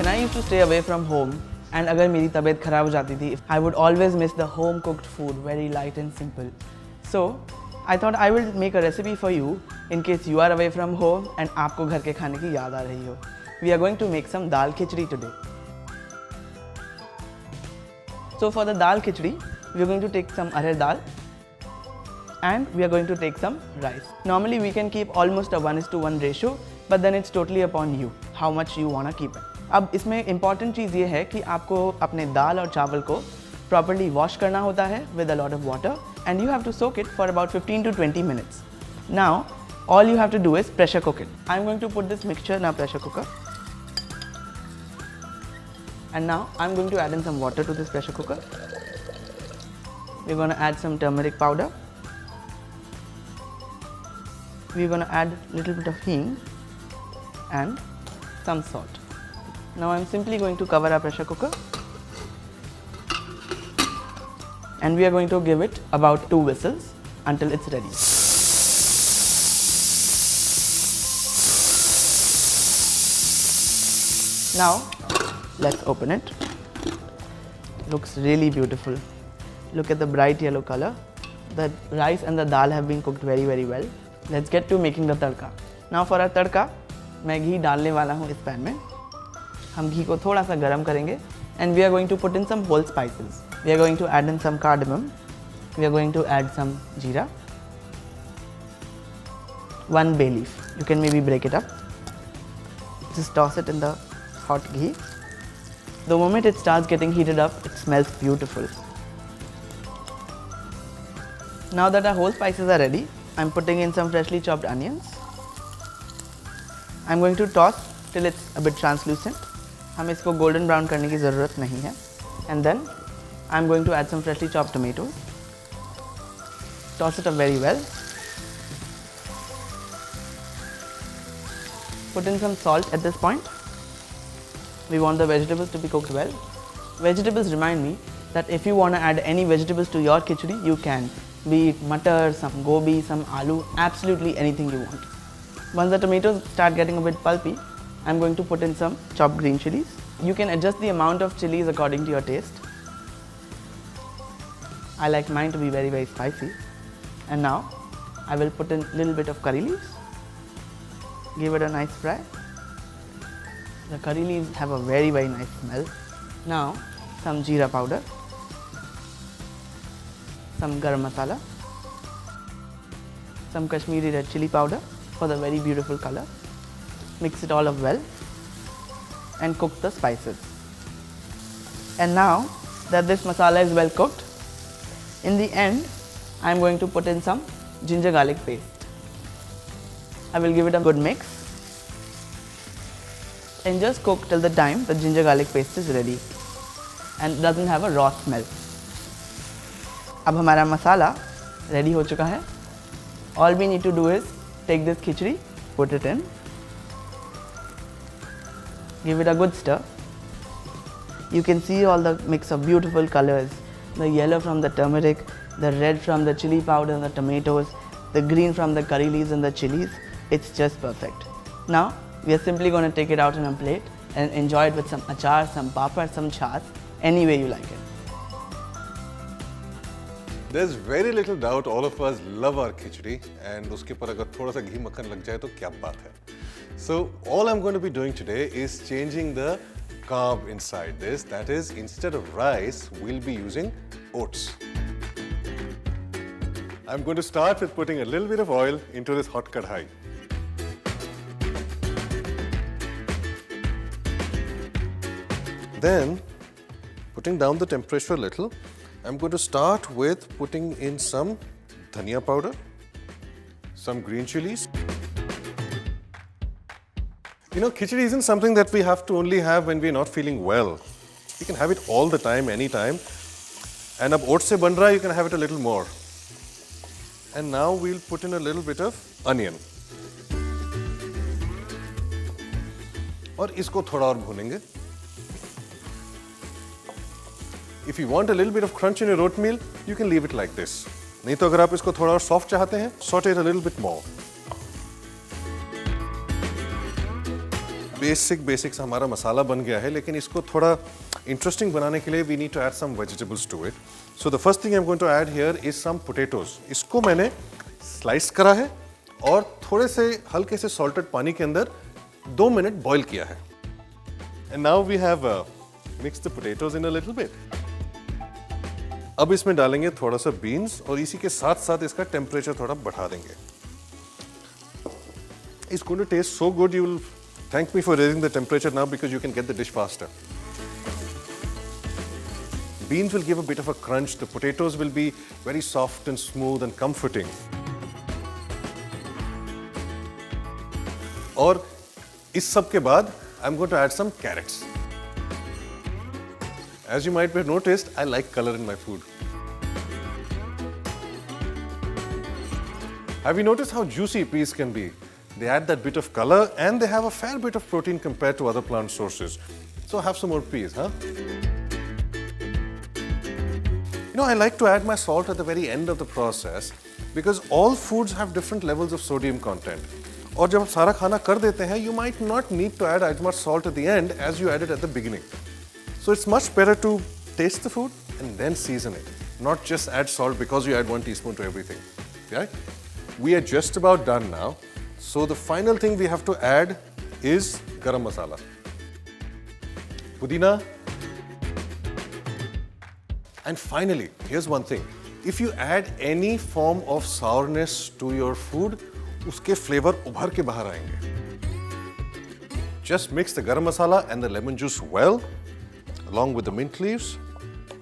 When I used to stay away from home and अगर मेरी तबीयत खराब हो जाती थी, I would always miss the home cooked food, very light and simple. So I thought I will make a recipe for you in case you are away from home and आपको घर के खाने की याद आ रही हो. We are going to make some dal khichdi today. So for the dal khichdi, we are going to take some arhar dal and we are going to take some rice. Normally we can keep almost a 1:1 ratio, but then it's totally upon you how much you wanna keep it. अब इसमें important चीज़ ये है कि आपको अपने दाल और चावल को properly wash करना होता है with a lot of water and you have to soak it for about 15 to 20 minutes. Now all you have to do is pressure cook it. I'm going to put this mixture in a pressure cooker. And now I'm going to add in some water to this pressure cooker. We're going to add some turmeric powder. We're going to add a little bit of hing and some salt. Now I'm simply going to cover our pressure cooker and we are going to give it about 2 whistles until it's ready. Now let's open it. Looks really beautiful. Look at the bright yellow color. The rice and the dal have been cooked very well. Let's get to making the tadka. Now for our tadka, मैं घी डालने वाला हूँ इस pan में. हम घी को थोड़ा सा गरम करेंगे and we are going to put in some whole spices. We are going to add in some cardamom. We are going to add some jeera. 1 bay leaf. You can maybe break it up. Just toss it in the hot ghee. The moment it starts getting heated up, it smells beautiful. Now that our whole spices are ready, I'm putting in some freshly chopped onions. I'm going to toss till it's a bit translucent. हमें इसको golden brown करने की ज़रूरत नहीं है. And then I'm going to add some freshly chopped tomatoes. Toss it up very well. Put in some salt at this point. We want the vegetables to be cooked well. Vegetables remind me that if you want to add any vegetables to your khichdi, you can. Be it matar, some gobi, some aloo, absolutely anything you want. Once the tomatoes start getting a bit pulpy, I'm going to put in some chopped green chilies. You can adjust the amount of chilies according to your taste. I like mine to be very spicy. And now I will put in a little bit of curry leaves. Give it a nice fry. The curry leaves have a very nice smell. Now some jeera powder, some garam masala, some Kashmiri red chili powder for the very beautiful color. Mix it all up well and cook the spices. And now that this masala is well cooked, in the end I am going to put in some ginger garlic paste. I will give it a good mix and just cook till the time the ginger garlic paste is ready and doesn't have a raw smell. अब हमारा मसाला ready हो चुका है. All we need to do is take this khichdi, put it in, give it a good stir. You can see all the mix of beautiful colors. The yellow from the turmeric, the red from the chili powder and the tomatoes, the green from the curry leaves and the chilies. It's just perfect. Now we are simply going to take it out on a plate and enjoy it with some achar, some papad, some chas, any way you like it. There's very little doubt all of us love our khichdi and उसके पर अगर थोड़ा सा घी मक्खन लग जाए तो क्या बात है. So all I'm going to be doing today is changing the carb inside this. That is, instead of rice, we'll be using oats. I'm going to start with putting a little bit of oil into this hot kadhai. Then, putting down the temperature a little, I'm going to start with putting in some dhania powder, some green chilies. You know, khichdi isn't something that we have to only have when we're not feeling well. You can have it all the time, anytime. And ab oats se ban raha hai, you can have it a little more. And now we'll put in a little bit of onion. और इसको थोड़ा और भूनेंगे. If you want a little bit of crunch in your oatmeal, you can leave it like this. नहीं तो अगर आप इसको थोड़ा और soft चाहते हैं, saute it a little bit more. Basic सा हमारा मसाला बन गया है, लेकिन इसको थोड़ा इंटरेस्टिंग बनाने के लिए we need to add some vegetables to it. So the first thing I am going to add here is some potatoes. इसको मैंने स्लाइस करा है और थोड़े से हल्के से सॉल्टेड पानी के अंदर 2 मिनट बॉईल किया है. And now we have mixed the potatoes in a little bit. अब इसमें डालेंगे थोड़ा सा बीन्स और इसी के साथ साथ इसका टेम्परेचर थोड़ा बढ़ा देंगे. It's going to taste so good, you will thank me for raising the temperature now because you can get the dish faster. Beans will give a bit of a crunch, the potatoes will be very soft and smooth and comforting. और इस सब के बाद I'm going to add some carrots. As you might have noticed, I like color in my food. Have you noticed how juicy peas can be? They add that bit of color and they have a fair bit of protein compared to other plant sources. So have some more peas, huh? You know, I like to add my salt at the very end of the process because all foods have different levels of sodium content. और जब आप सारा खाना कर देते हैं, you might not need to add as much salt at the end as you added at the beginning. So it's much better to taste the food and then season it, not just add salt because you add 1 teaspoon to everything. Right? We are just about done now. So the final thing we have to add is garam masala, pudina, and finally, here's one thing. If you add any form of sourness to your food, उसके flavor उभर के बाहर आएंगे. Just mix the garam masala and the lemon juice well, along with the mint leaves,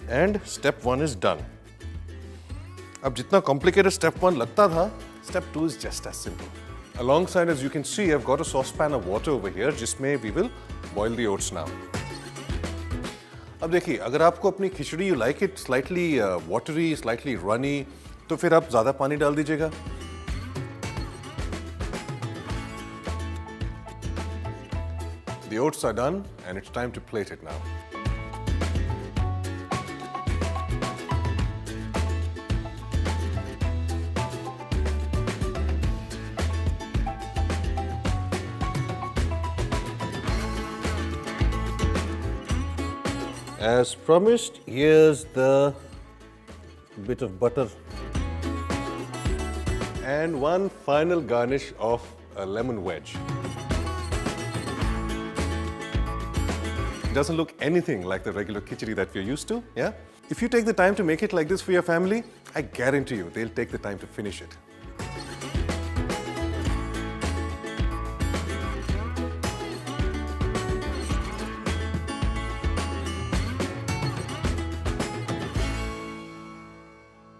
and step 1 is done. अब जितना complicated step 1 लगता था, step 2 is just as simple. Alongside, as you can see, I've got a saucepan of water over here, जिसमें we will boil the oats now. अब देखिए, अगर आपको अपनी खिचड़ी you like it slightly watery, slightly runny, तो फिर आप ज़्यादा पानी डाल दीजिएगा. The oats are done and it's time to plate it now. As promised, here's the bit of butter and one final garnish of a lemon wedge. It doesn't look anything like the regular khichdi that we're used to, yeah? If you take the time to make it like this for your family, I guarantee you they'll take the time to finish it.